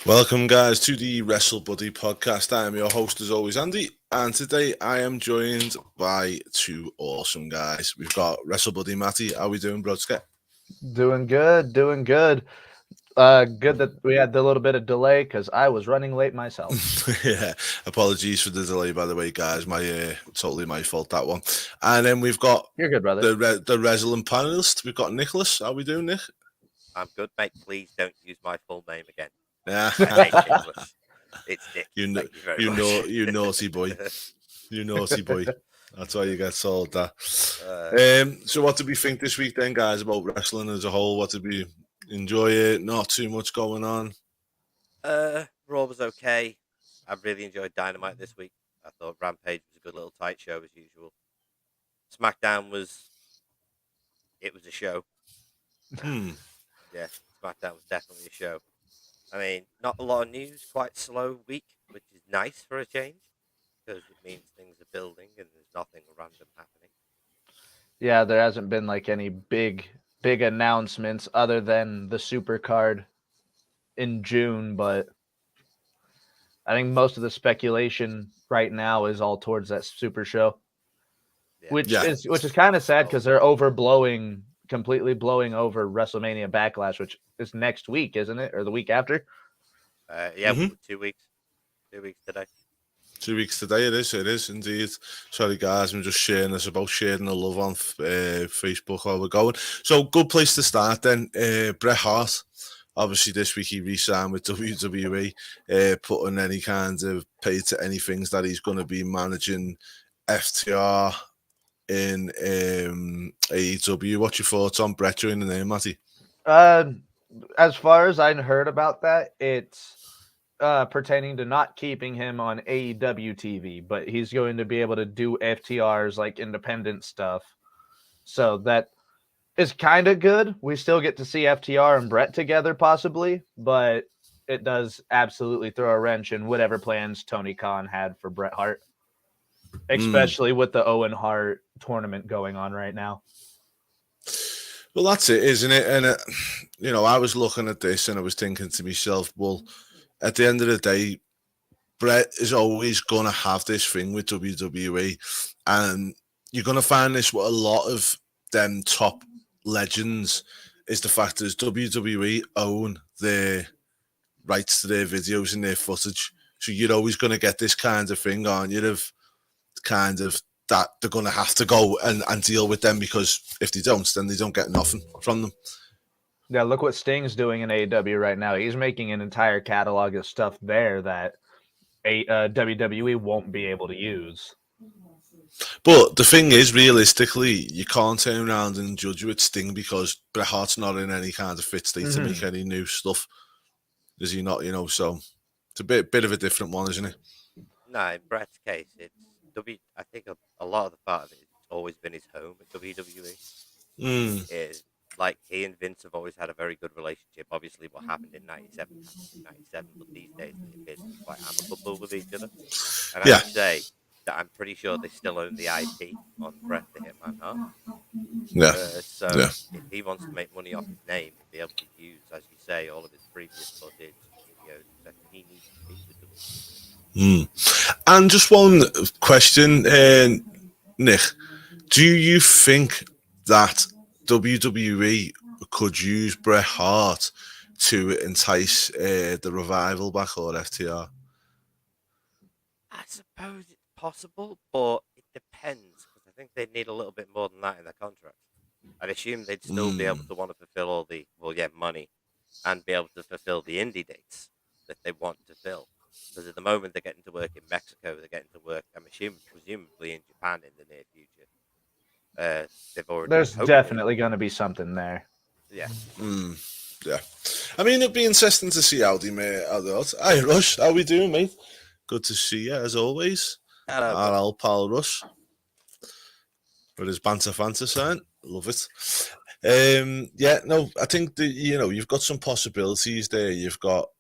Welcome, guys, to the Wrestle Buddy podcast. I am your host, as always, Andy, and today I am joined by two awesome guys. We've got Wrestle Buddy Matty. How are we doing, Brodska? Doing good. Good that we had the little bit of delay because I was running late myself. Yeah, apologies for the delay, by the way, guys. Totally my fault, that one. And then we've got You're good, brother. the resident panelist. We've got Nicholas. How are we doing, Nick? I'm good, mate. Please don't use my full name again. Yeah, it's Nick. you naughty boy. You naughty boy. That's why you get told that. So what did we think this week then, guys, about wrestling as a whole? What did we enjoy it? Not too much going on. Raw was okay. I really enjoyed Dynamite this week. I thought Rampage was a good little tight show as usual. SmackDown was a show. Yeah, SmackDown was definitely a show. I mean, not a lot of news, quite slow week, which is nice for a change, because it means things are building and there's nothing random happening. Yeah, there hasn't been like any big announcements other than the super card in June, but I think most of the speculation right now is all towards that super show, which is kind of sad because they're completely blowing over WrestleMania Backlash, which is next week, isn't it? Or the week after? 2 weeks. 2 weeks today. 2 weeks today, it is indeed. Sorry, guys, I'm just sharing the love on Facebook while we're going. So, good place to start then. Bret Hart, obviously this week he re-signed with WWE, putting any kind of pay to any things that he's going to be managing FTR in AEW. What's your thoughts on Bret joining there, Matty? As far as I heard about that, it's pertaining to not keeping him on AEW TV, but he's going to be able to do FTR's like independent stuff. So that is kind of good. We still get to see FTR and Bret together possibly, but it does absolutely throw a wrench in whatever plans Tony Khan had for Bret Hart, especially with the Owen Hart tournament going on right now. Well, that's it, isn't it? And, I was looking at this and I was thinking to myself, well, at the end of the day, Bret is always going to have this thing with WWE. And you're going to find this with a lot of them top legends, is the fact that WWE own their rights to their videos and their footage. So you're always going to get this kind of thing on you, of kind of that they're going to have to go and deal with them, because if they don't, then they don't get nothing from them. Yeah, look what Sting's doing in AEW right now. He's making an entire catalog of stuff there that WWE won't be able to use. But the thing is, realistically, you can't turn around and judge with Sting because Bret Hart's not in any kind of fit state to make any new stuff. Is he not? So it's a bit of a different one, isn't it? No, in Bret's case, I think a lot of the part of it has always been his home at WWE. Is like he and Vince have always had a very good relationship. Obviously, what happened in 97 happened in 97, but these days it appears to be quite amicable with each other. And I would say that I'm pretty sure they still own the IP on Bret the Hitman Hart. If he wants to make money off his name and be able to use, as you say, all of his previous footage, videos, that he needs to be with them. And just one question, Nick. Do you think that WWE could use Bret Hart to entice the Revival back, or FTR? I suppose it's possible, but it depends, because I think they'd need a little bit more than that in their contract. I'd assume they'd still be able to want to fulfill all the money and be able to fulfill the indie dates that they want to fill. Because at the moment they're getting to work in Mexico, they're getting to work, I'm assuming, presumably in Japan in the near future. There's definitely going to be something there. Yeah. Yeah. I mean, it'd be interesting to see how they make out. Hi, Rush. How we doing, mate? Good to see you, as always. Hello. Our old pal Rush. With his Banter Fanta sign. Love it. I think that, you've got some possibilities there. You've got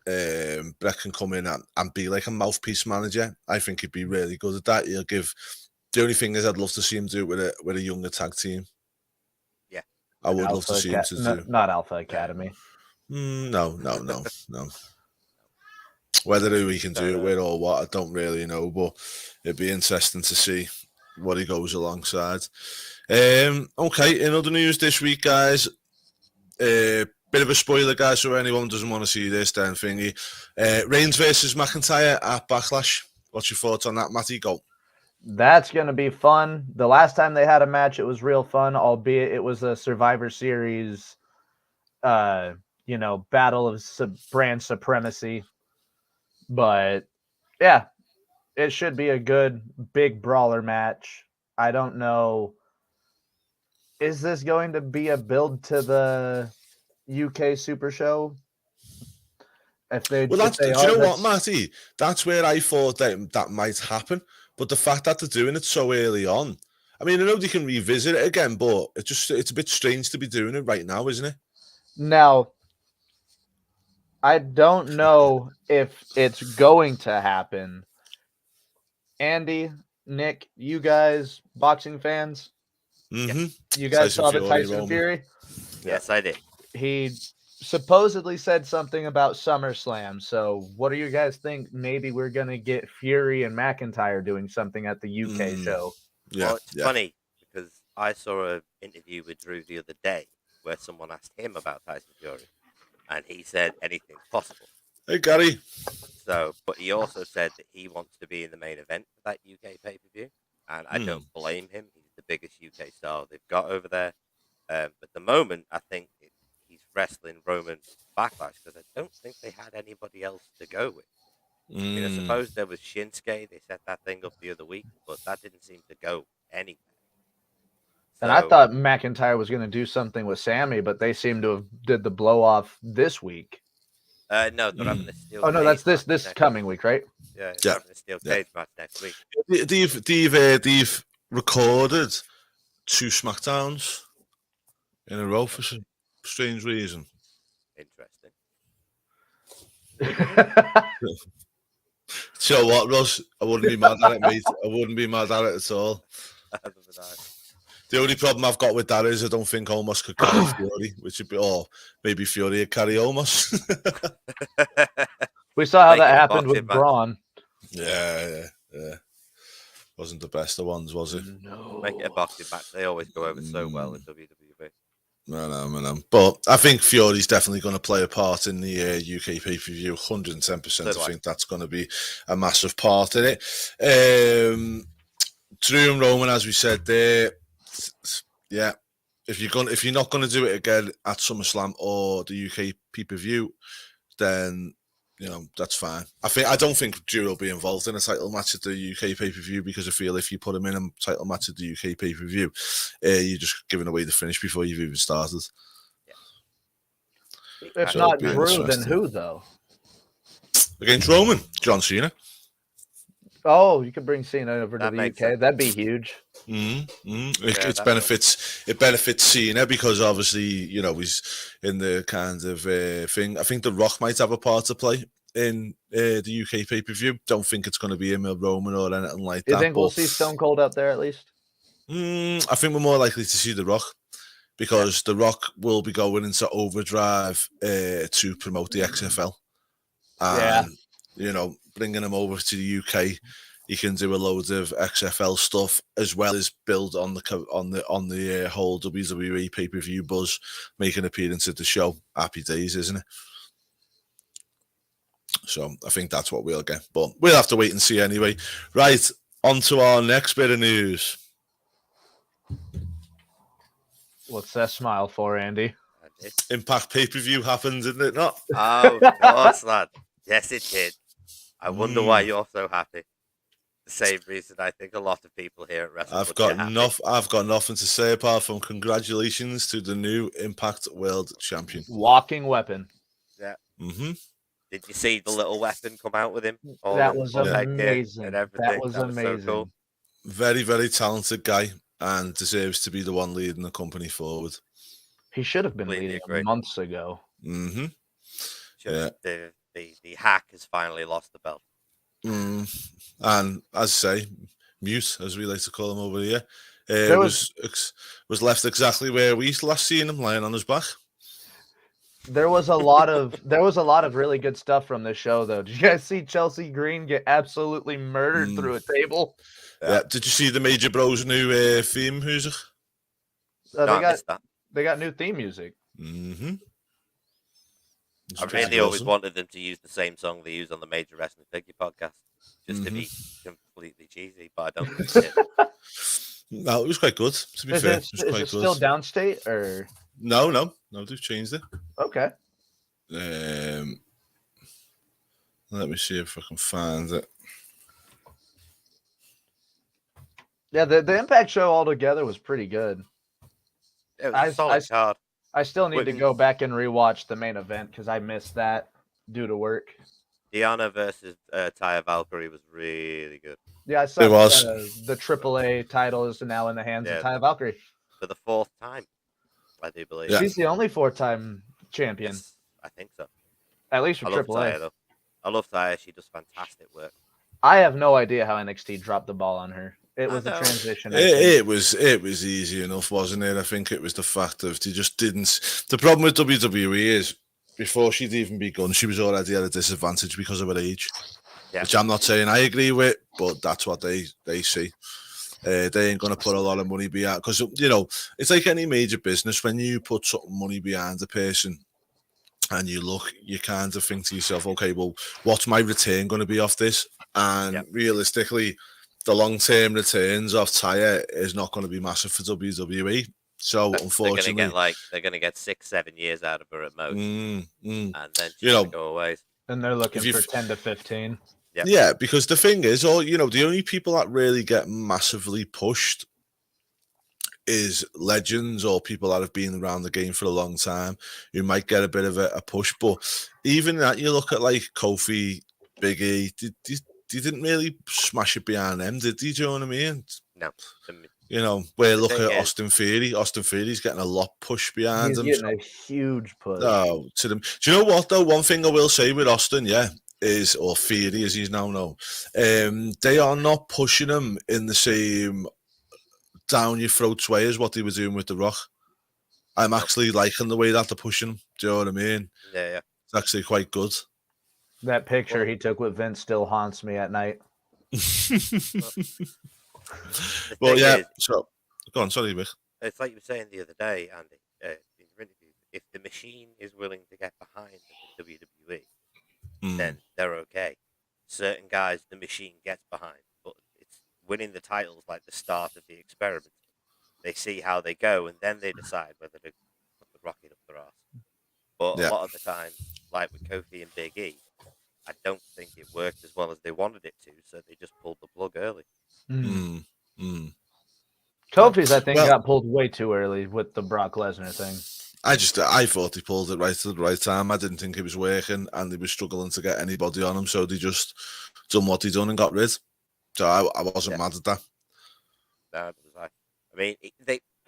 Bret can come in and be like a mouthpiece manager. I think he'd be really good at that. He'll give The only thing is, I'd love to see him do it with a younger tag team. Yeah. I would love to see him to do. Not Alpha Academy. No. Whether we can do it with or what, I don't really know, but it'd be interesting to see what he goes alongside. Okay, in other news this week, guys, bit of a spoiler, guys, so anyone doesn't want to see this, then thingy. Reigns versus McIntyre at Backlash. What's your thoughts on that, Matty? Go. That's going to be fun. The last time they had a match, it was real fun, albeit it was a Survivor Series, battle of brand supremacy. But yeah, it should be a good big brawler match. I don't know. Is this going to be a build to the UK Super Show? Do you know what, Matty? That's where I thought that might happen. But the fact that they're doing it so early on, I mean, I know they can revisit it again, but it's a bit strange to be doing it right now, isn't it? Now, I don't know if it's going to happen. Andy, Nick, you guys, boxing fans, you guys saw the Tyson Fury? Yes, I did. He supposedly said something about SummerSlam. So what do you guys think? Maybe we're going to get Fury and McIntyre doing something at the UK show. Yeah, well, it's funny because I saw an interview with Drew the other day where someone asked him about Tyson Fury, and he said anything's possible. Hey, Gary. So, but he also said that he wants to be in the main event for that UK pay-per-view, and I don't blame him. He's the biggest UK star they've got over there. But at the moment, I think he's wrestling Roman Backlash because I don't think they had anybody else to go with. I mean, I suppose there was Shinsuke. They set that thing up the other week, but that didn't seem to go anywhere. And I thought McIntyre was going to do something with Sammy, but they seem to have did the blow off this week. No, they're having a steel. Oh no, that's this coming week, right? Yeah, having a steel cage match next week. They've recorded 2 SmackDowns in a row for some strange reason. Interesting. So what, Russ? I wouldn't be mad at it, mate. I wouldn't be mad at it at all. The only problem I've got with that is I don't think Omos could carry Fury, which would be, or maybe Fury would carry Omos. We saw how that happened with Braun. Yeah. Wasn't the best of ones, was it? No. Make it a boxing match. They always go over so well in WWE. I know. But I think Fury's definitely going to play a part in the UK pay-per-view, 110%. I think that's going to be a massive part in it. Drew and Roman, as we said there, yeah. If you're not going to do it again at SummerSlam or the UK pay-per-view, then that's fine. I don't think Drew will be involved in a title match at the UK pay-per-view because I feel if you put him in a title match at the UK pay-per-view, you're just giving away the finish before you've even started. Yeah. If not Drew, then who though? Against Roman, John Cena. Oh, you could bring Cena over to the UK. Sense. That'd be huge. It benefits Cena because obviously he's in the kind of thing. I think The Rock might have a part to play in the UK pay-per-view. Don't think it's going to be him or Roman or anything like that. You think we'll see Stone Cold out there at least? I think we're more likely to see The Rock because The Rock will be going into overdrive to promote the XFL. And, bringing him over to the UK, he can do a load of XFL stuff as well as build on the whole WWE pay-per-view buzz, make an appearance at the show. Happy days, isn't it? So I think that's what we'll get, but we'll have to wait and see anyway. Right, on to our next bit of news. What's that smile for, Andy? Impact pay-per-view happened, didn't it not? Oh, of course, lad. Yes, it did. I wonder why you're so happy. The same reason I think a lot of people here at Wrestling. I've got nothing to say apart from congratulations to the new Impact World Champion. Walking weapon. Yeah. Mm-hmm. Did you see the little weapon come out with him? That was amazing. And everything. That was amazing. So cool. Very, very talented guy and deserves to be the one leading the company forward. He should have been leading months ago. Mm-hmm. Yeah. The hack has finally lost the belt. And as I say, mute, as we like to call him over here, There was left exactly where we last seen him, lying on his back. There was a lot of really good stuff from this show, though. Did you guys see Chelsea Green get absolutely murdered through a table? Yeah. Did you see the Major Bros new theme music? I missed that. They got new theme music. Mm-hmm. I really always wanted them to use the same song they use on the Major Wrestling Figure podcast, just to be completely cheesy, but I don't think they did. No, it was quite good, to be fair. Is it still downstate, or? No, they've changed it. Okay. Let me see if I can find it. Yeah, the Impact show altogether was pretty good. It was a solid card. I still need to go back and rewatch the main event because I missed that due to work. Deanna versus Taya Valkyrie was really good. Yeah, I saw it was. The AAA title is now in the hands of Taya Valkyrie. For the 4th time, I do believe. Yeah. She's the only 4-time champion. Yes, I think so. At least for AAA. Taya, though. I love Taya. She does fantastic work. I have no idea how NXT dropped the ball on her. It was a transition. It was easy enough, wasn't it? I think it was the fact of they just didn't. The problem with WWE is before she'd even begun, she was already at a disadvantage because of her age. Yeah. Which I'm not saying I agree with, but that's what they see. They ain't going to put a lot of money behind, because, you know, it's like any major business. When you put something money behind a person and you look, you kind of think to yourself, okay, well, what's my return going to be off this? And realistically, the long-term returns of Taya is not going to be massive for WWE. So unfortunately, they're going to get 6-7 years out of her at most, and then she's going to go away. And they're looking for 10 to 15. Yep. Yeah, because the thing is, the only people that really get massively pushed is legends or people that have been around the game for a long time who might get a bit of a push. But even that, you look at like Kofi, Big E, they didn't really smash it behind them, did they? Do you know what I mean? No. You know, where look at Austin Theory. Austin Theory's getting a lot pushed behind him. He's getting a huge push. Oh, to them. Do you know what, though? One thing I will say with Austin, or Theory as he's now known, they are not pushing him in the same down your throats way as what they were doing with The Rock. I'm actually liking the way that they're pushing him. Do you know what I mean? Yeah. It's actually quite good. That picture he took with Vince still haunts me at night. Well, yeah. So, go on. Sorry, Vic. It's like you were saying the other day, Andy, in your interview. If the machine is willing to get behind the WWE, then they're okay. Certain guys, the machine gets behind, but it's winning the titles like the start of the experiment. They see how they go, and then they decide whether to put the rocket up their arse. But a lot of the time, like with Kofi and Big E, I don't think it worked as well as they wanted it to, so they just pulled the plug early. Kofi's, I think, got pulled way too early with the Brock Lesnar thing. I thought he pulled it right at the right time. I didn't think it was working, and they were struggling to get anybody on him, so they just done what they done and got rid. So I wasn't mad at that. No, I mean,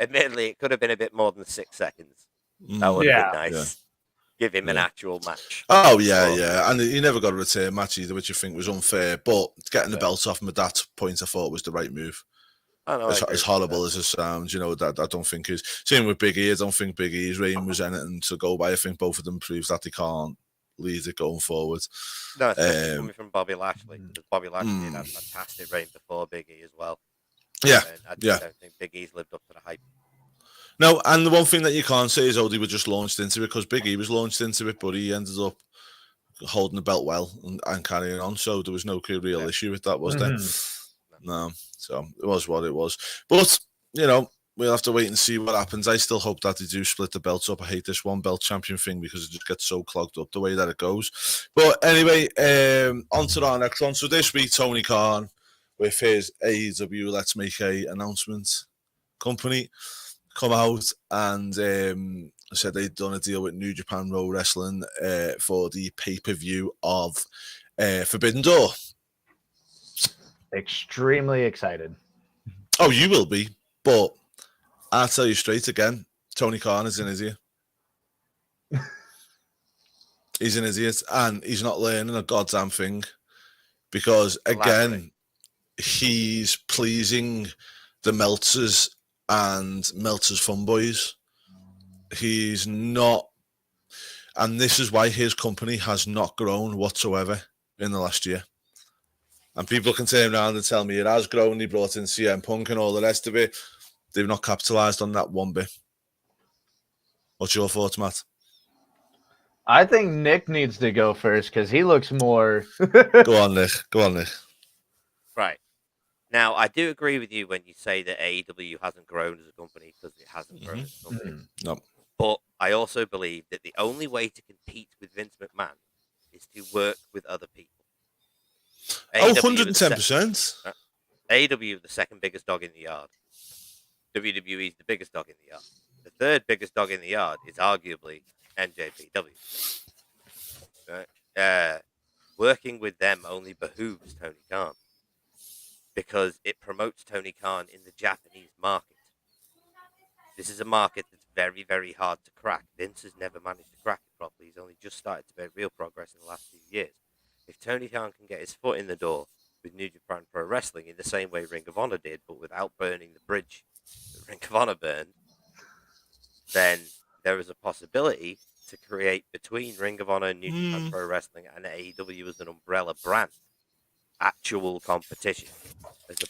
admittedly, it could have been a bit more than 6 seconds. That would have been nice. Yeah. Give him an actual match. Oh, yeah. And he never got a return match either, which I think was unfair. But getting the belt off him at that point, I thought was the right move. As horrible as it sounds, I don't think is. Same with Big E. I don't think Big E's reign was anything to go by. I think both of them proves that they can't lead it going forward. No, especially coming from Bobby Lashley. Because Bobby Lashley had a fantastic reign before Big E as well. Yeah. I don't think Big E's lived up to the hype. No, and the one thing that you can't say is, they were just launched into it, because Big E was launched into it, but he ended up holding the belt well and carrying on. So there was no real issue with that, was there? No. So it was what it was. But, we'll have to wait and see what happens. I still hope that they do split the belts up. I hate this one belt champion thing because it just gets so clogged up the way that it goes. But anyway, on to our next one. So this week, Tony Khan, with his AEW Let's Make a Announcement company, come out and said they'd done a deal with New Japan Pro Wrestling for the pay-per-view of Forbidden Door. Extremely excited. Oh, you will be, but I'll tell you straight again, Tony Khan is an idiot. He's an idiot, and he's not learning a goddamn thing. Because, again, he's pleasing the Meltzers and Meltzer's fun boys. He's not, and this is why his company has not grown whatsoever in the last year. And people can turn around and tell me it has grown. They brought in CM Punk and all the rest of it. They've not capitalized on that one bit. What's your thoughts, Matt? I think Nick needs to go first because he looks more. Go on, Nick. Right. Now, I do agree with you when you say that AEW hasn't grown as a company because it hasn't grown as a company. No. But I also believe that the only way to compete with Vince McMahon is to work with other people. Oh, 110%. AEW is the second biggest dog in the yard. WWE is the biggest dog in the yard. The third biggest dog in the yard is arguably NJPW. Right? Working with them only behooves Tony Khan because it promotes Tony Khan in the Japanese market. This is a market that's very, very hard to crack. Vince has never managed to crack it properly. He's only just started to make real progress in the last few years. If Tony Khan can get his foot in the door with New Japan Pro Wrestling in the same way Ring of Honor did, but without burning the bridge that Ring of Honor burned, then there is a possibility to create between Ring of Honor and New Japan Pro Wrestling and AEW as an umbrella brand actual competition.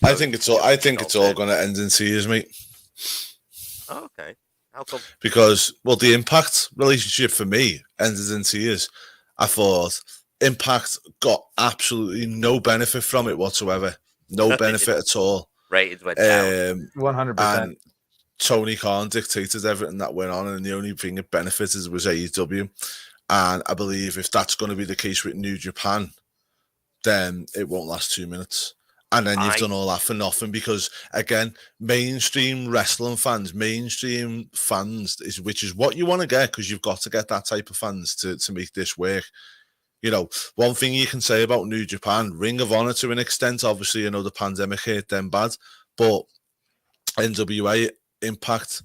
I think it's all going to end in tears, mate. Oh, okay. How come? Because, well, the Impact relationship for me ended in tears. I thought Impact got absolutely no benefit from it whatsoever. No benefit at all. Ratings went down. 100%. And Tony Khan dictated everything that went on, and the only thing it benefited was AEW. And I believe if that's going to be the case with New Japan, then it won't last 2 minutes. And then you've done all that for nothing because, again, mainstream wrestling fans, which is what you want to get because you've got to get that type of fans to make this work. You know, one thing you can say about New Japan, Ring of Honor to an extent, obviously, you know, the pandemic hit them bad, but NWA, Impact,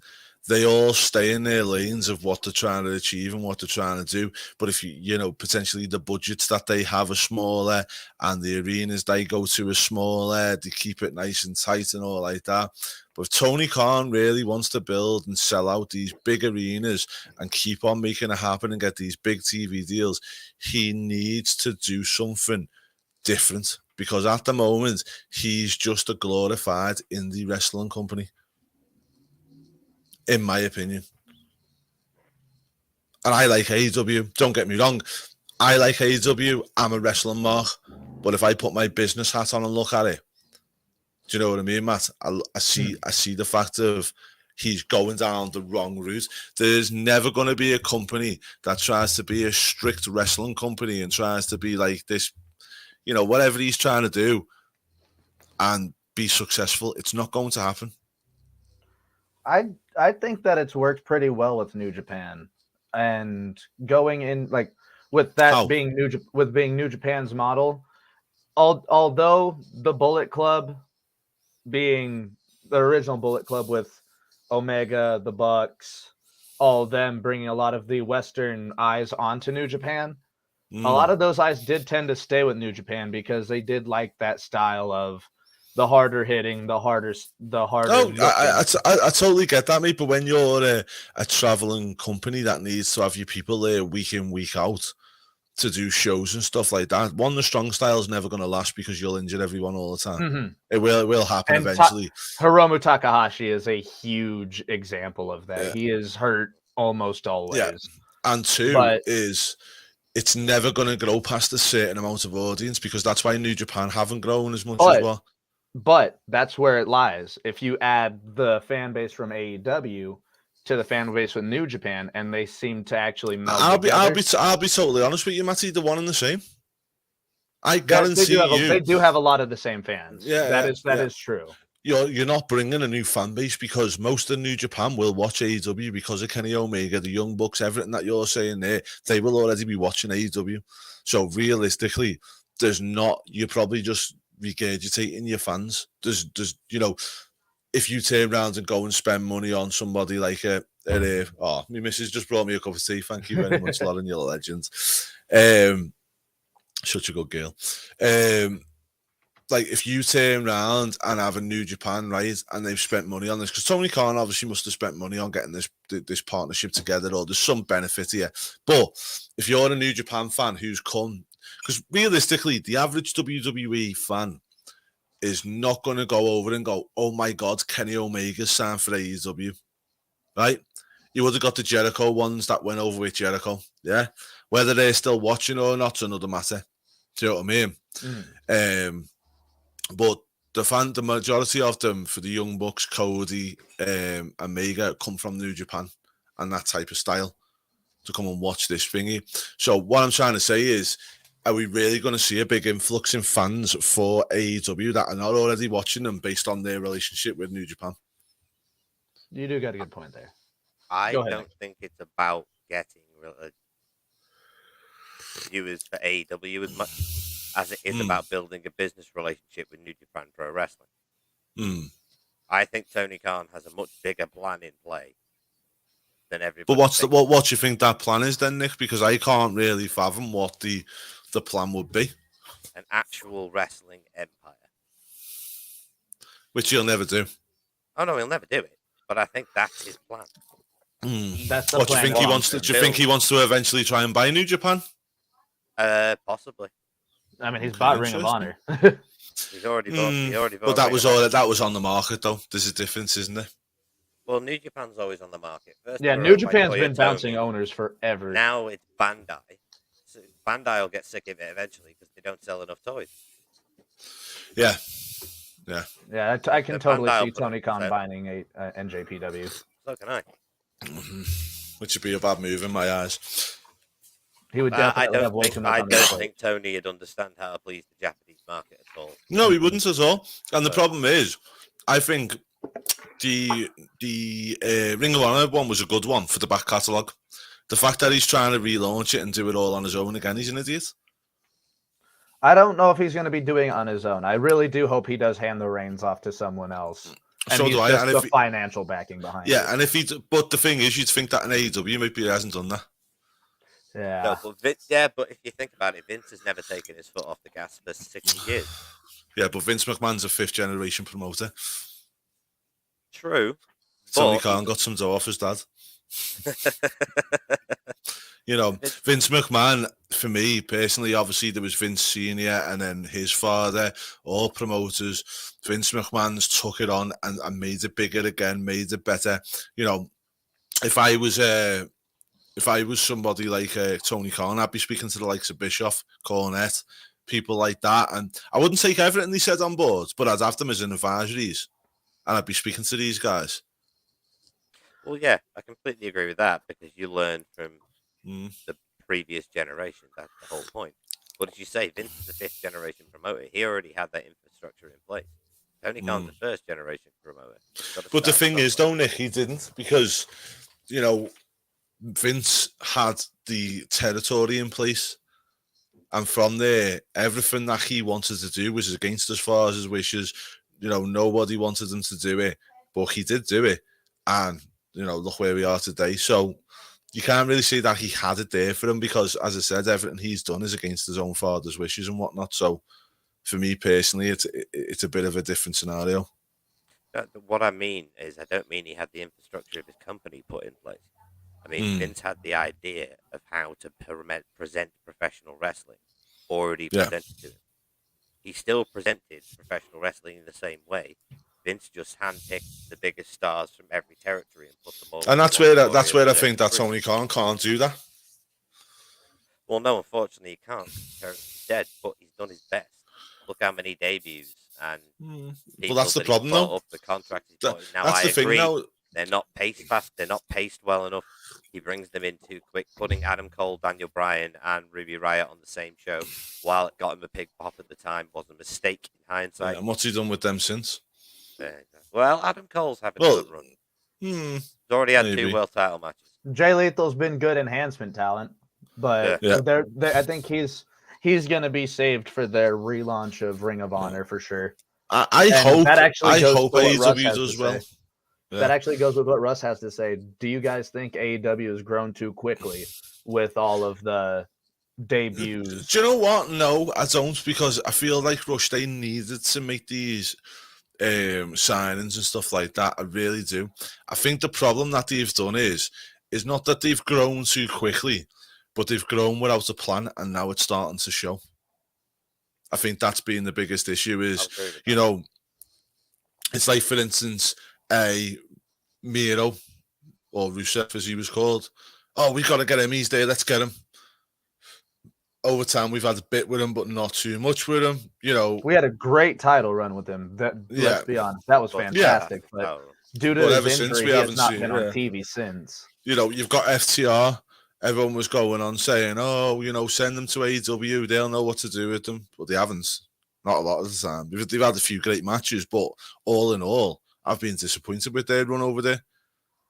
they all stay in their lanes of what they're trying to achieve and what they're trying to do. But if you know, potentially the budgets that they have are smaller and the arenas they go to are smaller, they keep it nice and tight and all like that. But if Tony Khan really wants to build and sell out these big arenas and keep on making it happen and get these big TV deals, he needs to do something different because at the moment, he's just a glorified indie wrestling company. In my opinion. And I like AEW. Don't get me wrong. I like AEW. I'm a wrestling mark. But if I put my business hat on and look at it, do you know what I mean, Matt? I see the fact of he's going down the wrong route. There's never going to be a company that tries to be a strict wrestling company and tries to be like this, you know, whatever he's trying to do and be successful. It's not going to happen. I think that it's worked pretty well with New Japan, and going in like with that being New Japan's model. Although the Bullet Club being the original Bullet Club with Omega, the Bucks, all of them bringing a lot of the Western eyes onto New Japan, a lot of those eyes did tend to stay with New Japan because they did like that style of the harder hitting, the harder. Oh, I totally get that, mate. But when you're a traveling company that needs to have your people there week in, week out to do shows and stuff like that, the strong style is never going to last because you'll injure everyone all the time. Mm-hmm. It will happen eventually. Hiromu Takahashi is a huge example of that. Yeah. He is hurt almost always. Yeah. And two is it's never going to grow past a certain amount of audience because that's why New Japan haven't grown as much as well. But that's where it lies. If you add the fan base from AEW to the fan base with New Japan, and they seem to actually meld together. I'll be totally honest with you, Matty. The one and the same. I guarantee they do have a lot of the same fans. Yeah, that is true. You're not bringing a new fan base because most of New Japan will watch AEW because of Kenny Omega, the Young Bucks, everything that you're saying there. They will already be watching AEW. So realistically, you're probably just regurgitating your fans. There's you know, if you turn around and go and spend money on somebody like my missus just brought me a cup of tea. Thank you very much, Lauren, you're a legend. Such a good girl. like if you turn around and have a New Japan, right, and they've spent money on this, because Tony Khan obviously must have spent money on getting this partnership together, or there's some benefit here. But if you're a New Japan fan who's come, because realistically, the average WWE fan is not going to go over and go, oh my God, Kenny Omega's signed for AEW, right? You would have got the Jericho ones that went over with Jericho, yeah? Whether they're still watching or not, another matter. Do you know what I mean? But the majority of them for the Young Bucks, Cody, and Mega come from New Japan and that type of style to come and watch this thingy. So what I'm trying to say is, are we really going to see a big influx in fans for AEW that are not already watching them based on their relationship with New Japan? You do got a good point there. I Go ahead, don't think it's about getting viewers for AEW as much as it is about building a business relationship with New Japan Pro Wrestling. I think Tony Khan has a much bigger plan in play than everybody. But what do you think that plan is then, Nick? Because I can't really fathom what the plan would be. An actual wrestling empire. Which he'll never do. Oh no, he'll never do it. But I think that's his plan. That's the What do you plan think he wants to? Do you think he wants to eventually try and buy New Japan? Possibly. I mean, he's bought Ring of Honor. He's already bought. But that was all. That was on the market, though. There's a difference, isn't there? Well, New Japan's always on the market. First Yeah, New Japan's been bouncing owners forever. Now it's Bandai. So Bandai will get sick of it eventually because they don't sell enough toys. Yeah. I can totally see Tony Khan buying a NJPW. So can I. Which would be a bad move in my eyes. He would definitely have way too much on I don't think Tony would understand how to please the Japanese market at all. No, he wouldn't at all. And the problem is, I think the Ring of Honor one was a good one for the back catalogue. The fact that he's trying to relaunch it and do it all on his own again, he's an idiot. I don't know if he's going to be doing it on his own. I really do hope he does hand the reins off to someone else. And so he's do I. just And the financial backing behind it. Yeah, and if he, but the thing is, you'd think that in AEW maybe he hasn't done that. Yeah. No, but if you think about it, Vince has never taken his foot off the gas for 60 years. Yeah, but Vince McMahon's a fifth generation promoter. True. Tony Khan got some dough off his dad. You know, Vince McMahon, for me personally, obviously there was Vince Sr. and then his father, all promoters. Vince McMahon's took it on and made it bigger again, made it better. You know, if I was somebody like Tony Khan, I'd be speaking to the likes of Bischoff, Cornette, people like that. And I wouldn't take everything they said on board, but I'd have them as an advisories. And I'd be speaking to these guys. Well, yeah, I completely agree with that because you learn from the previous generation. That's the whole point. What did you say? Vince is the fifth generation promoter. He already had that infrastructure in place. Tony Khan's the first generation promoter. But the thing is, though, Nick, he didn't because, you know, Vince had the territory in place. And from there, everything that he wanted to do was against as far as his wishes. You know, nobody wanted him to do it, but he did do it. And, you know, look where we are today. So you can't really say that he had it there for him because, as I said, everything he's done is against his own father's wishes and whatnot. So for me personally, it's a bit of a different scenario. What I mean is I don't mean he had the infrastructure of his company put in place. I mean, Vince had the idea of how to present professional wrestling already presented to him. He still presented professional wrestling in the same way. Vince just handpicked the biggest stars from every territory and put them all. And that's where I think that Tony Khan can't do that. Well, no, unfortunately, he can't. He's dead, but he's done his best. Look how many debuts and. Well, that's the problem, though. Up the contract he's got. Now, that's I the agree. thing, though. They're not paced fast. They're not paced well enough. He brings them in too quick, putting Adam Cole, Daniel Bryan, and Ruby Riott on the same show. While it got him a big pop at the time, was a mistake in hindsight. Yeah, and what's he done with them since? Well, Adam Cole's having a good run. He's already had 2 world title matches. Jay Lethal's been good enhancement talent, but I think he's going to be saved for their relaunch of Ring of Honor for sure. I hope AEW does well. Yeah. That actually goes with what Russ has to say. Do you guys think AEW has grown too quickly with all of the debuts. Do you know what? No, I don't, because I feel like Rush, they needed to make these signings and stuff like that. I really do. I think the problem that they've done is not that they've grown too quickly, but they've grown without a plan, and now it's starting to show. I think that's been the biggest issue is, you know, it's like, for instance, a Miro, or Rusev as he was called. Oh, we got to get him. He's there. Let's get him. Over time, we've had a bit with him, but not too much with him. You know, we had a great title run with him. Let's be honest, that was fantastic. But due to his injury, he has not been on TV since. You know, you've got FTR. Everyone was going on saying, "Oh, you know, send them to AEW. They'll know what to do with them." But they haven't. Not a lot of the time. They've had a few great matches, but all in all, I've been disappointed with their run over there.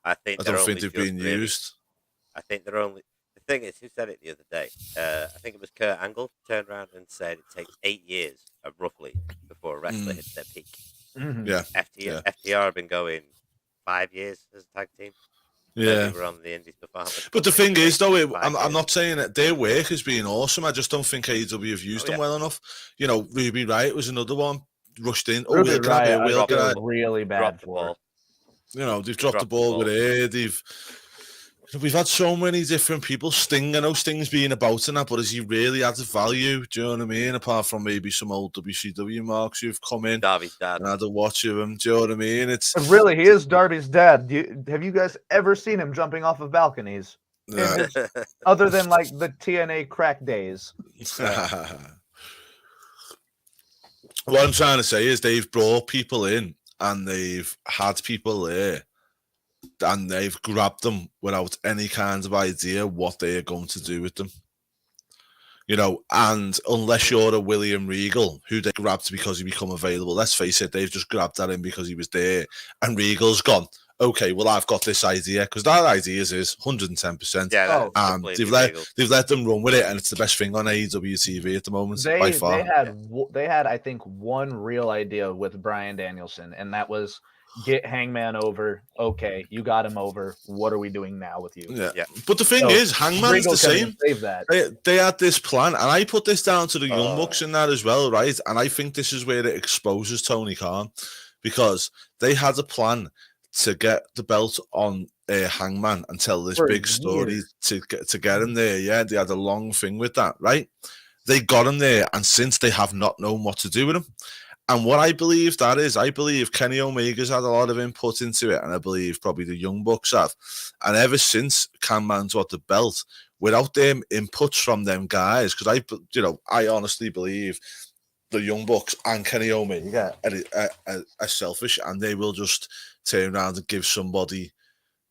I don't think they've been used. I think they're only. The thing is, who said it the other day? I think it was Kurt Angle turned around and said it takes 8 years, roughly, before a wrestler hits their peak. Mm-hmm. Yeah. FTR have been going 5 years as a tag team. Yeah. They were on the Indies before. But the thing is, though, I'm not saying that their work has been awesome. I just don't think AEW have used them well enough. You know, Ruby Riott was another one, rushed in. Ruby Riott, really bad for. You know, they've dropped the ball with her. We've had so many different people. Sting, I know Sting's been about in that, but has he really added value? Do you know what I mean? Apart from maybe some old WCW marks who've come in. Darby's dad. And had a watch of him. Do you know what I mean? It's really, he is Darby's dad. Have you guys ever seen him jumping off of balconies? Yeah. Other than like the TNA crack days. What I'm trying to say is they've brought people in and they've had people there and they've grabbed them without any kind of idea what they are going to do with them. You know, and unless you're a William Regal, who they grabbed because he become available, let's face it, they've just grabbed that in because he was there, and Regal's gone, okay, well, I've got this idea, because that idea is 110%. Yeah, and they've let them run with it, and it's the best thing on AEW TV at the moment, by far. They had, I think, one real idea with Bryan Danielson, and that was get Hangman over. Okay, you got him over. What are we doing now with you? Yeah. But the thing is, Hangman's the same. They had this plan, and I put this down to the Young Bucks in that as well, right? And I think this is where it exposes Tony Khan, because they had a plan to get the belt on Hangman and tell this big story to get him there. Yeah, they had a long thing with that, right? They got him there, and since they have not known what to do with him. And what I believe that is, I believe Kenny Omega's had a lot of input into it, and I believe probably the Young Bucks have. And ever since Man's got the belt, without them inputs from them guys, because I honestly believe the Young Bucks and Kenny Omega are selfish, and they will just turn around and give somebody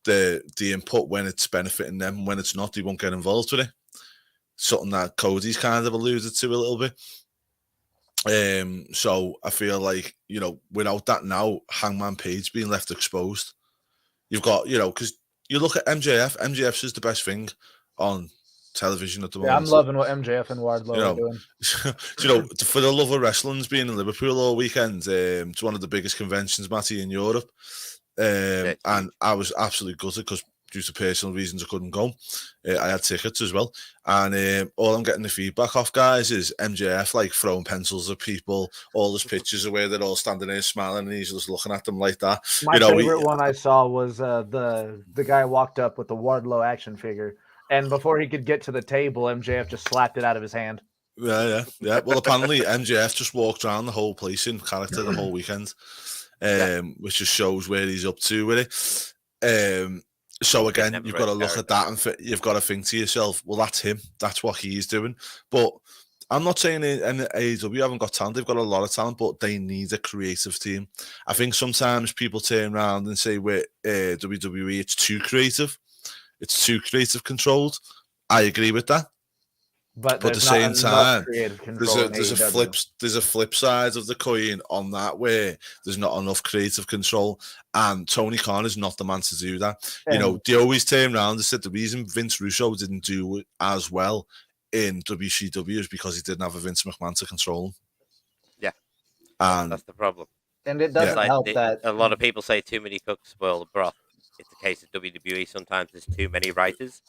the input when it's benefiting them. When it's not, they won't get involved with it. Something that Cody's kind of alluded to a little bit. So I feel like, you know, without that now, Hangman Page being left exposed, you've got, you know, because you look at MJF's is the best thing on television at the moment. Yeah, I'm loving what MJF and Wardlow are doing. You know, for the love of wrestling's being in Liverpool all weekend, it's one of the biggest conventions, Matty, in Europe. And I was absolutely gutted because due to personal reasons I couldn't go. I had tickets as well. And all I'm getting the feedback off, guys, is MJF like throwing pencils at people. All his pictures are where they're all standing there smiling and he's just looking at them like that. My favorite one I saw was the guy walked up with the Wardlow action figure. And before he could get to the table, MJF just slapped it out of his hand. Yeah. Well, apparently MJF just walked around the whole place in character the whole weekend, which just shows where he's up to with it. So again, you've got to look at that and you've got to think to yourself, well, that's him. That's what he's doing. But I'm not saying AEW haven't got talent. They've got a lot of talent, but they need a creative team. I think sometimes people turn around and say with WWE, it's too creative. It's too creative controlled. I agree with that. But at the same time, there's a flip side of the coin on that where there's not enough creative control, and Tony Khan is not the man to do that. You know, they always turn around and said the reason Vince Russo didn't do it as well in WCW is because he didn't have a Vince McMahon to control him. Yeah, and that's the problem. And it doesn't help that a lot of people say too many cooks spoil the broth. It's the case of WWE. Sometimes there's too many writers.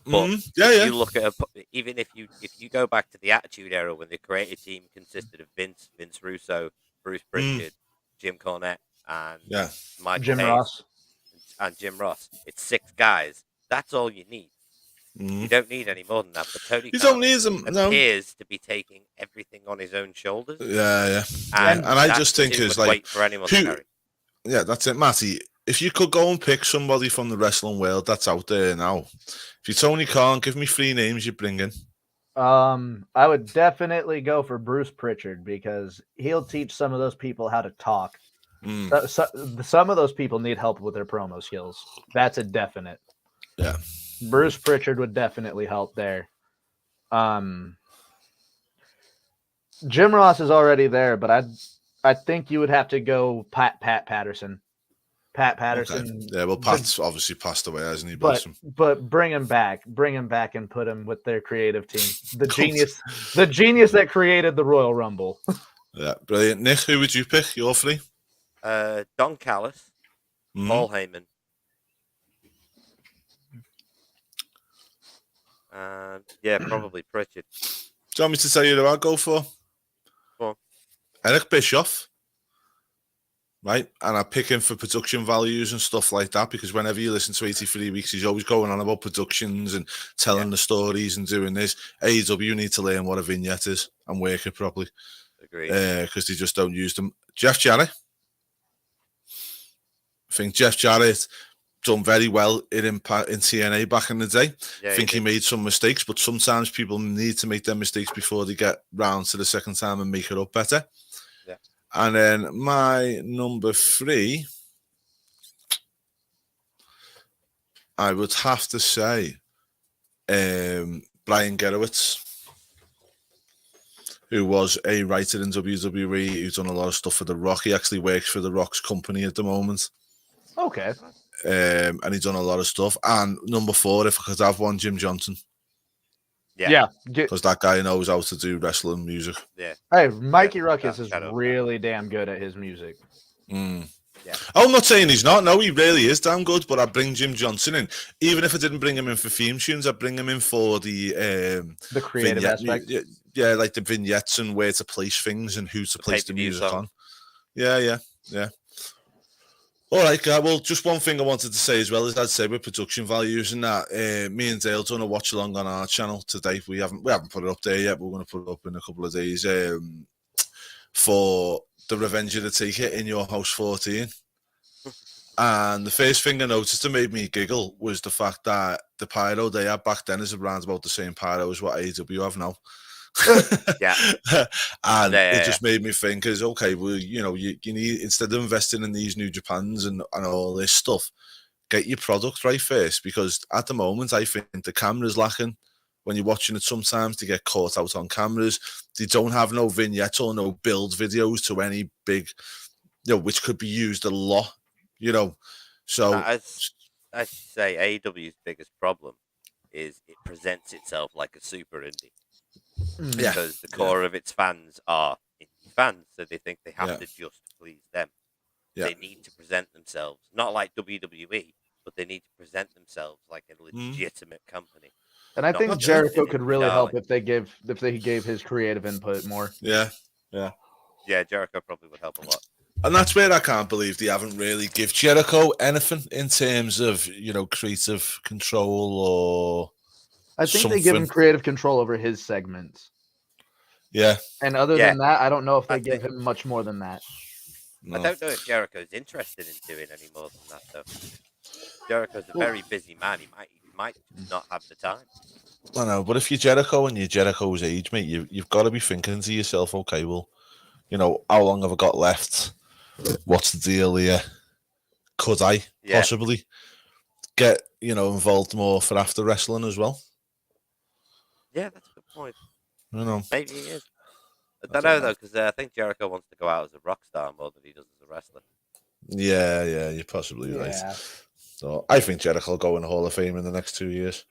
But Yeah, if yeah. you look at even if you go back to the Attitude Era when the creative team consisted of Vince Russo, Bruce Pritchard, Jim Cornette, and Yeah. Michael Jim Hayes Ross. and Jim Ross, it's 6 guys. That's all you need. You don't need any more than that. But Tony You don't Khan need them. No. appears to be taking everything on his own shoulders. Yeah. And I that's just think too it's much like weight for anyone to carry. Yeah, that's it, Matty. If you could go and pick somebody from the wrestling world that's out there now, if you're Tony Khan, give me 3 names you bring in. I would definitely go for Bruce Pritchard because he'll teach some of those people how to talk. Some of those people need help with their promo skills. That's a definite. Yeah. Bruce Pritchard would definitely help there. Jim Ross is already there, but I think you would have to go Pat Patterson. Pat Patterson. Okay. Yeah, well, Pat's obviously passed away, hasn't he? But bring him back and put him with their creative team. The genius that created the Royal Rumble. Yeah, brilliant. Nick, who would you pick? Your 3? Don Callis, Paul Heyman, and probably Pritchard. Do you want me to tell you who I'd go for? Go on. Eric Bischoff. Right, and I pick him for production values and stuff like that because whenever you listen to 83 Weeks, he's always going on about productions and telling the stories and doing this. AEW need to learn what a vignette is and work it properly. Agreed. Because they just don't use them. Jeff Jarrett. I think Jeff Jarrett done very well in Impact in TNA back in the day. I think he made some mistakes, but sometimes people need to make their mistakes before they get round to the second time and make it up better. Yeah. And then my number 3, I would have to say Brian Gerowitz, who was a writer in WWE, who's done a lot of stuff for The Rock. He actually works for The Rock's company at the moment. Okay. And he's done a lot of stuff. And number 4, if I could have one, Jim Johnson. Yeah. Because that guy knows how to do wrestling music. Yeah. Hey, Mikey Ruckus is really damn good at his music. Yeah. I'm not saying he's not. No, he really is damn good. But I bring Jim Johnson in. Even if I didn't bring him in for theme tunes, I'd bring him in for the creative aspect. Yeah, like the vignettes and where to place things and who to place the music on. Yeah. All right, well, just one thing I wanted to say as well is I'd say with production values and that, me and Dale done a watch along on our channel today. We haven't put it up there yet. But we're going to put it up in a couple of days for the Revenge of the Taker in Your House 14. And the first thing I noticed that made me giggle was the fact that the pyro they had back then is around about the same pyro as what AEW have now. And it just made me think is okay, well, you need, instead of investing in these New Japans and all this stuff, get your product right first, because at the moment I think the camera's lacking. When you're watching it, sometimes they get caught out on cameras. They don't have no vignettes or no build videos to any big, which could be used a lot, So as you say, AEW's biggest problem is it presents itself like a super indie. Because the core of its fans are indie fans, so they think they have to just please them. They need to present themselves not like WWE, but they need to present themselves like a legitimate company. And I think Jericho could really help if he gave his creative input more. Yeah, Jericho probably would help a lot. And that's where I can't believe they haven't really give Jericho anything in terms of creative control or. I think they give him creative control over his segments. Yeah. And other than that, I don't know if they give him much more than that. No. I don't know if Jericho's interested in doing any more than that, though. Jericho's a very busy man. He might not have the time. I know, but if you're Jericho and you're Jericho's age, mate, you've got to be thinking to yourself, okay, well, how long have I got left? What's the deal here? Could I possibly get, involved more for after wrestling as well? Yeah, that's a good point. Maybe he is. I don't know, though, because I think Jericho wants to go out as a rock star more than he does as a wrestler. Yeah, you're possibly right. So I think Jericho will go in the Hall of Fame in the next 2 years.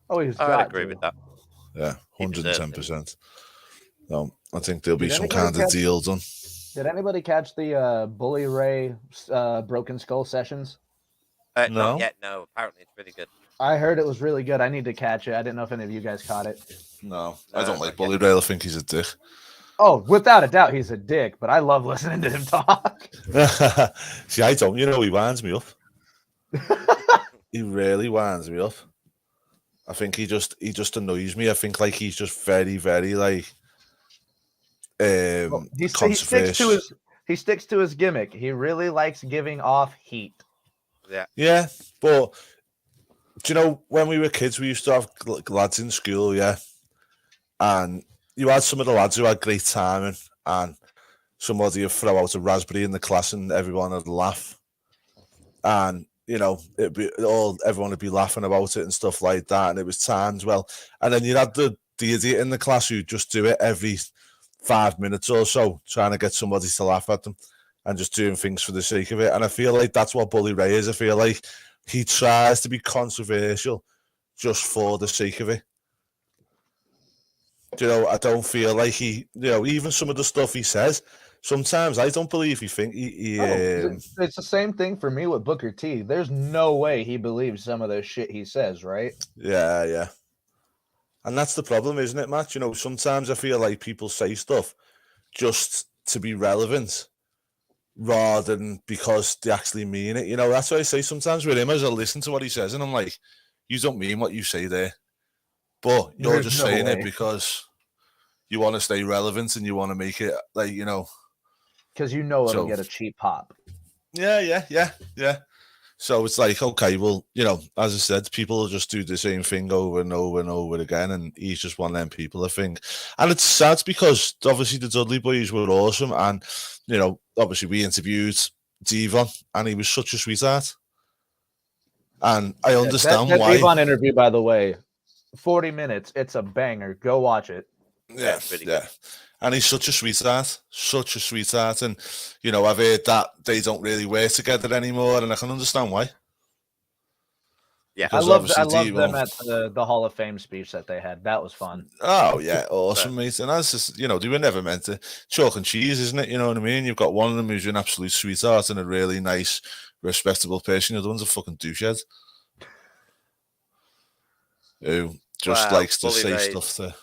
Oh, I agree with that. Yeah, 110%. So I think there'll be some kind of deal done. Did anybody catch the Bully Ray Broken Skull sessions? No? Not yet. No. Apparently, it's really good. I heard it was really good. I need to catch it. I didn't know if any of you guys caught it. No, I don't like not Bully Ray. I think he's a dick. Oh, without a doubt, he's a dick, but I love listening to him talk. See, I don't. You know, he winds me up. He really winds me up. I think he just annoys me. I think like he's just very, very like He sticks to his gimmick. He really likes giving off heat. Yeah. Yeah, but do you know when we were kids, we used to have lads in school, yeah, and you had some of the lads who had great timing, and somebody would throw out a raspberry in the class, and everyone would laugh, and you know everyone would be laughing about it and stuff like that, and it was timed well. And then you had the idiot in the class who just do it every 5 minutes or so, trying to get somebody to laugh at them and just doing things for the sake of it. And I feel like that's what Bully Ray is. I feel like he tries to be controversial just for the sake of it. You know, I don't feel like he, you know, even some of the stuff he says, sometimes I don't believe he it's the same thing for me with Booker T. There's no way he believes some of the shit he says, right? Yeah. And that's the problem, isn't it, Matt? You know, sometimes I feel like people say stuff just to be relevant rather than because they actually mean it. You know, that's why I say sometimes with him, as I listen to what he says, and I'm like, you don't mean what you say there. But you're just saying it because you want to stay relevant and you want to make it, like, you know. Because you know it'll get a cheap pop. Yeah. So it's like, okay, well, you know, as I said, people will just do the same thing over and over and over again, and he's just one of them people, I think. And it's sad because obviously the Dudley Boys were awesome, and, you know, obviously we interviewed Devon, and he was such a sweetheart. And I understand that why. Devon interview, by the way, 40 minutes, it's a banger. Go watch it. Yeah. And he's such a sweetheart. And, you know, I've heard that they don't really work together anymore, and I can understand why. Yeah, I love them at the Hall of Fame speech that they had. That was fun. Oh, yeah, awesome, mate. And that's just, you know, they were never meant to. Chalk and cheese, isn't it? You know what I mean? You've got one of them who's an absolute sweetheart and a really nice, respectable person. The other one's a fucking douchehead who just likes to say stuff to...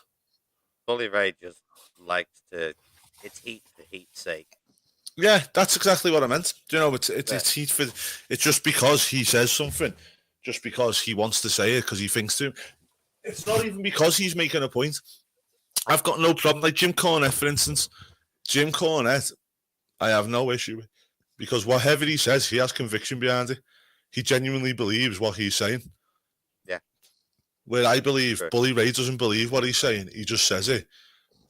Bully Ray just likes to... It's heat for heat's sake. Yeah, that's exactly what I meant. Do you know, it's heat for... It's just because he says something, just because he wants to say it, because he thinks to. It's not even because he's making a point. I've got no problem. Like Jim Cornette, for instance. Jim Cornette, I have no issue with. Because whatever he says, he has conviction behind it. He genuinely believes what he's saying. Yeah. Where I believe Bully Ray doesn't believe what he's saying. He just says it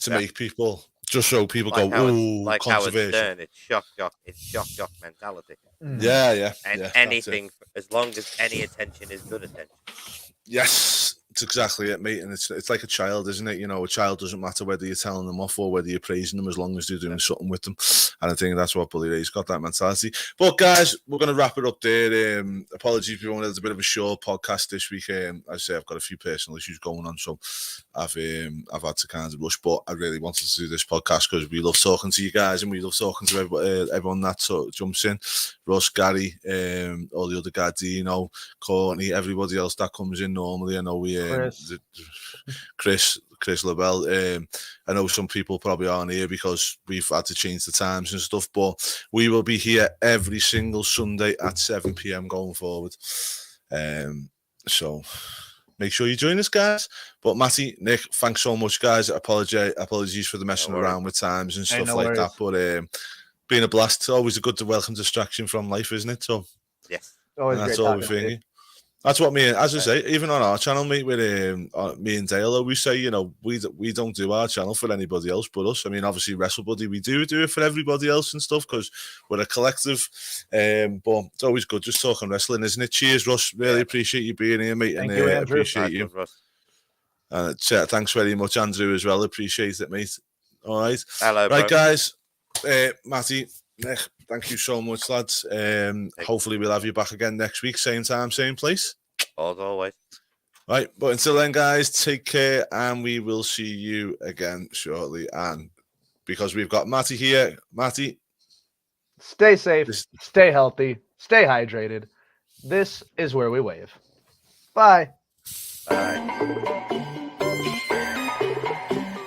to make people... Just so people like go, ooh, like controversial. Howard Stern, it's shock mentality. Yeah. And anything, as long as any attention is good attention. Yes, it's exactly it, mate. And it's like a child, isn't it? You know, a child doesn't matter whether you're telling them off or whether you're praising them, as long as you're doing something with them. And I think that's what Bully Ray's got, that mentality. But guys, we're going to wrap it up there. Apologies if you wanted a bit of a short podcast this week. As I say, I've got a few personal issues going on, so I've had to kind of rush. But I really wanted to do this podcast because we love talking to you guys and we love talking to everyone that jumps in. Russ, Gary, all the other guys, Dino, Courtney, everybody else that comes in normally. I know we Chris LaBelle. I know some people probably aren't here because we've had to change the times and stuff, but we will be here every single Sunday at 7 p.m. going forward. So make sure you join us, guys. But Matty, Nick, thanks so much, guys. Apologies for the messing around with times and stuff like that. But been a blast. Always a good welcome distraction from life, isn't it? So yes, that's all we're thinking. That's what as I say, even on our channel, mate, with me and Dale always say, you know, we don't do our channel for anybody else but us. I mean, obviously, WrestleBuddy, we do it for everybody else and stuff because we're a collective. But it's always good just talking wrestling, isn't it? Cheers, Russ. Really appreciate you being here, mate. Thank you, Andrew. Appreciate you. Thanks very much, Andrew, as well. Appreciate it, mate. All right. Hello, right, guys. Matty, Nick, thank you so much, lads. Hopefully we'll have you back again next week, same time, same place. As always. Right, but until then, guys, take care, and we will see you again shortly. And because we've got Matty here, Matty, stay safe, stay healthy, stay hydrated. This is where we wave. Bye. Bye.